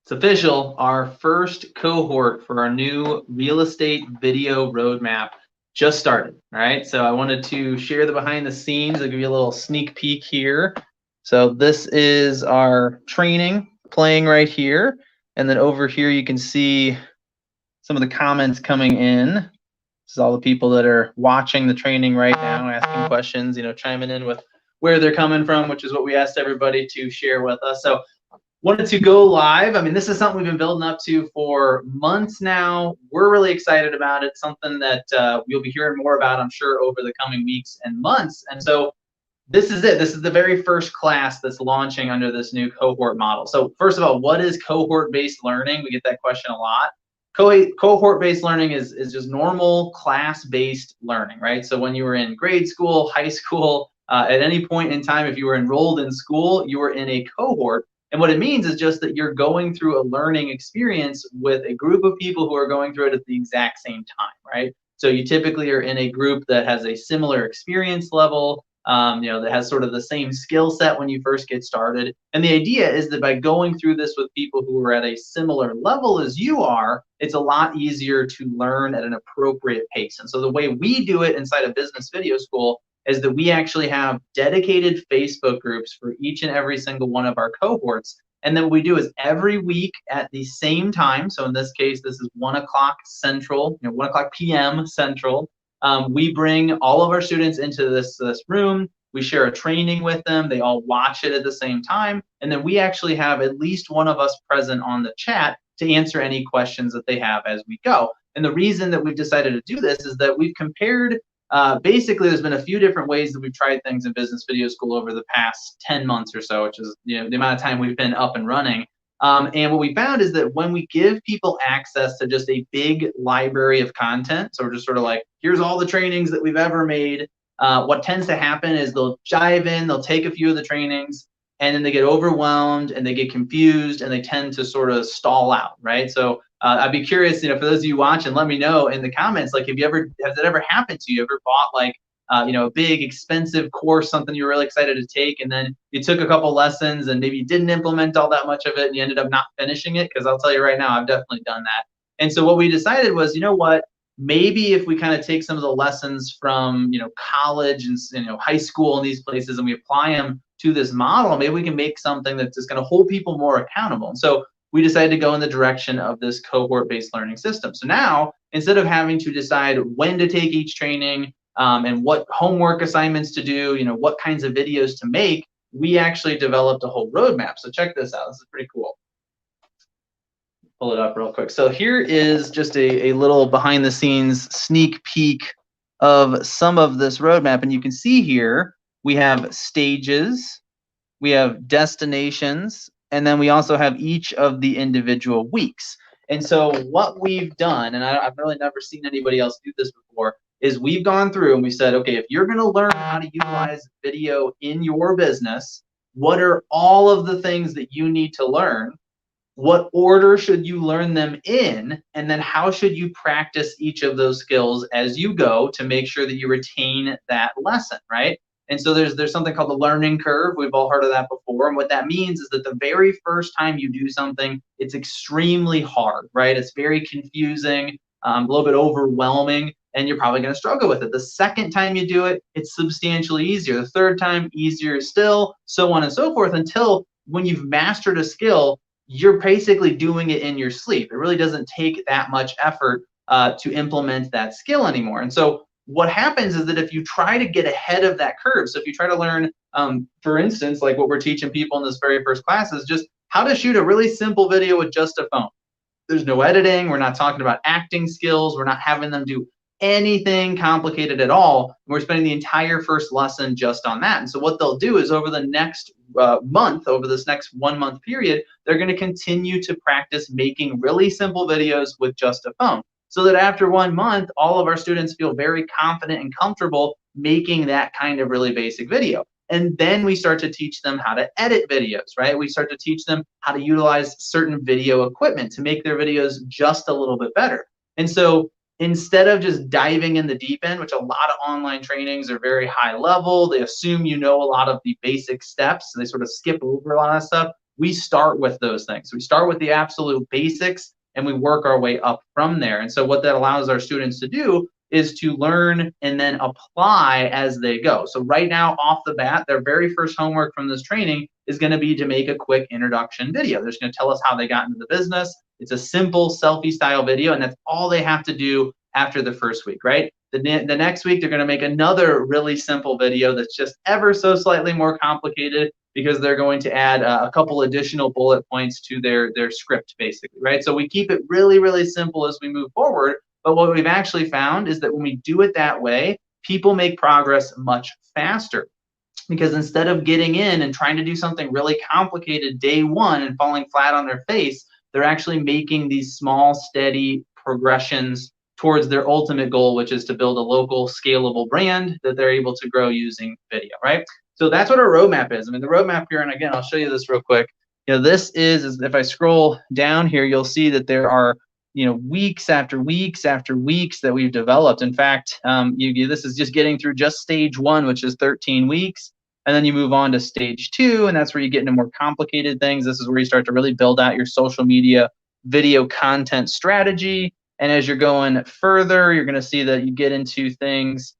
It's official, our first cohort for our new real estate video roadmap just started. All right, so I wanted to share the behind the scenes. I'll give you a little sneak peek here. So this is our training playing right here. And then over here you can see some of the comments coming in. This is all the people that are watching the training right now, asking questions, chiming in with where they're coming from, which is what we asked everybody to share with us. So wanted to go live. I mean, this is something we've been building up to for months now. We're really excited about it. Something that you'll be hearing more about, I'm sure, over the coming weeks and months. And so this is it. This is the very first class that's launching under this new cohort model. So first of all, what is cohort-based learning? We get that question a lot. Cohort-based learning is just normal class-based learning, right? So when you were in grade school, high school, at any point in time, if you were enrolled in school, you were in a cohort. And what it means is just that you're going through a learning experience with a group of people who are going through it at the exact same time, right? So you typically are in a group that has a similar experience level, that has sort of the same skill set when you first get started. And the idea is that by going through this with people who are at a similar level as you are, it's a lot easier to learn at an appropriate pace. And so the way we do it inside of Business Video School is that we actually have dedicated Facebook groups for each and every single one of our cohorts. And then what we do is every week at the same time, so in this case, this is 1 o'clock Central, 1 o'clock p.m. Central, we bring all of our students into this room. We share a training with them. They all watch it at the same time. And then we actually have at least one of us present on the chat to answer any questions that they have as we go. And the reason that we've decided to do this is that we've compared basically, there's been a few different ways that we've tried things in Business Video School over the past 10 months or so, which is the amount of time we've been up and running. And what we found is that when we give people access to just a big library of content, so we're just sort of like, here's all the trainings that we've ever made, what tends to happen is they'll dive in, they'll take a few of the trainings, and then they get overwhelmed and they get confused and they tend to sort of stall out, right? So I'd be curious, for those of you watching, let me know in the comments, like, has that ever happened to you? Ever bought like, a big expensive course, something you're really excited to take, and then you took a couple lessons and maybe you didn't implement all that much of it and you ended up not finishing it? Because I'll tell you right now, I've definitely done that. And so what we decided was, maybe if we kind of take some of the lessons from, college and, high school and these places and we apply them to this model, maybe we can make something that's just going to hold people more accountable. And so we decided to go in the direction of this cohort-based learning system. So now, instead of having to decide when to take each training and what homework assignments to do, what kinds of videos to make, we actually developed a whole roadmap. So check this out. This is pretty cool. Pull it up real quick. So here is just a little behind the scenes sneak peek of some of this roadmap. And you can see here, we have stages, we have destinations, and then we also have each of the individual weeks. And so what we've done, and I've really never seen anybody else do this before, is we've gone through and we said, okay, if you're going to learn how to utilize video in your business, what are all of the things that you need to learn? What order should you learn them in? And then how should you practice each of those skills as you go to make sure that you retain that lesson, right? And so there's something called the learning curve. We've all heard of that before. And what that means is that the very first time you do something, it's extremely hard, right? It's very confusing, a little bit overwhelming, and you're probably going to struggle with it. The second time you do it, it's substantially easier. The third time, easier still, so on and so forth, until when you've mastered a skill, you're basically doing it in your sleep. It really doesn't take that much effort to implement that skill anymore. And so what happens is that if you try to get ahead of that curve, so if you try to learn, for instance, like what we're teaching people in this very first class is just how to shoot a really simple video with just a phone. There's no editing. We're not talking about acting skills. We're not having them do anything complicated at all. We're spending the entire first lesson just on that. And so what they'll do is over the next month, over this next 1 month period, they're going to continue to practice making really simple videos with just a phone. So that after 1 month, all of our students feel very confident and comfortable making that kind of really basic video. And then we start to teach them how to edit videos, right? We start to teach them how to utilize certain video equipment to make their videos just a little bit better. And so instead of just diving in the deep end, which a lot of online trainings are very high level, they assume you know a lot of the basic steps, so they sort of skip over a lot of stuff. we start with those things. We start with the absolute basics and we work our way up from there. And so what that allows our students to do is to learn and then apply as they go. So right now, off the bat, their very first homework from this training is going to be to make a quick introduction video. They're just going to tell us how they got into the business. It's a simple selfie style video, and that's all they have to do after the first week, right? The next week, they're going to make another really simple video that's just ever so slightly more complicated, because they're going to add a couple additional bullet points to their script, basically, right? So we keep it really, really simple as we move forward. But what we've actually found is that when we do it that way, people make progress much faster. Because instead of getting in and trying to do something really complicated day one and falling flat on their face, they're actually making these small, steady progressions towards their ultimate goal, which is to build a local, scalable brand that they're able to grow using video, right? So that's what our roadmap is. I mean, the roadmap here, and again, I'll show you this real quick. This is if I scroll down here, you'll see that there are weeks after weeks after weeks that we've developed. In fact, this is just getting through just stage 1, which is 13 weeks. And then you move on to stage 2, and that's where you get into more complicated things. This is where you start to really build out your social media video content strategy. And as you're going further, you're going to see that you get into things,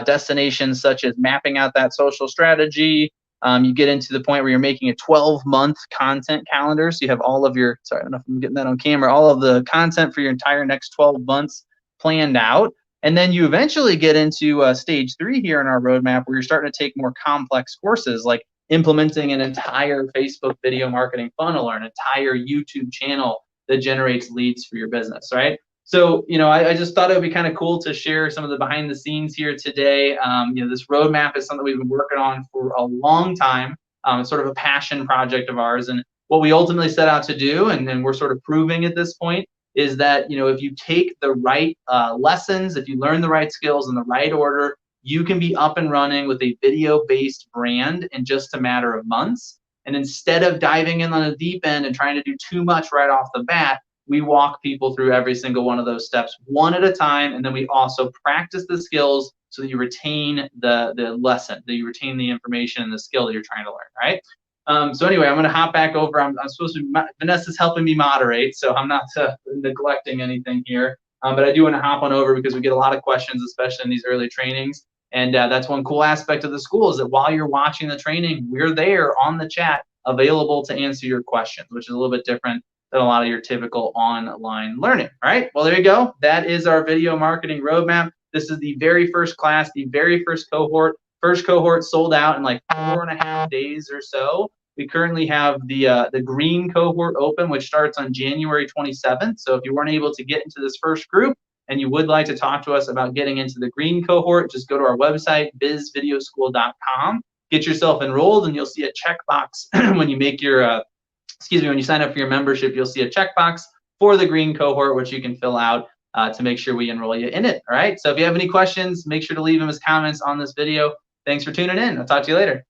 destinations such as mapping out that social strategy. You get into the point where you're making a 12-month content calendar. So you have all of your, sorry, I don't know if I'm getting that on camera, all of the content for your entire next 12 months planned out. And then you eventually get into stage 3 here in our roadmap, where you're starting to take more complex courses, like implementing an entire Facebook video marketing funnel or an entire YouTube channel that generates leads for your business, right? So, I just thought it would be kind of cool to share some of the behind the scenes here today. This roadmap is something we've been working on for a long time. It's sort of a passion project of ours. And what we ultimately set out to do, and we're sort of proving at this point, is that, if you take the right lessons, if you learn the right skills in the right order, you can be up and running with a video-based brand in just a matter of months. And instead of diving in on the deep end and trying to do too much right off the bat, we walk people through every single one of those steps one at a time, and then we also practice the skills so that you retain the lesson, that you retain the information and the skill that you're trying to learn, right? So anyway, I'm going to hop back over. I'm supposed to be, Vanessa's helping me moderate, so I'm not neglecting anything here. But I do want to hop on over because we get a lot of questions, especially in these early trainings. And that's one cool aspect of the school, is that while you're watching the training, we're there on the chat available to answer your questions, which is a little bit different than a lot of your typical online learning. All right, well, there you go. That is our video marketing roadmap. This is the very first class, the very first cohort. First cohort sold out in like 4.5 days or so. We currently have the green cohort open, which starts on January 27th. So if you weren't able to get into this first group and you would like to talk to us about getting into the green cohort, just go to our website, bizvideoschool.com, get yourself enrolled, and you'll see a checkbox when you make your when you sign up for your membership. You'll see a checkbox for the green cohort, which you can fill out to make sure we enroll you in it. All right, so if you have any questions, make sure to leave them as comments on this video. Thanks for tuning in. I'll talk to you later.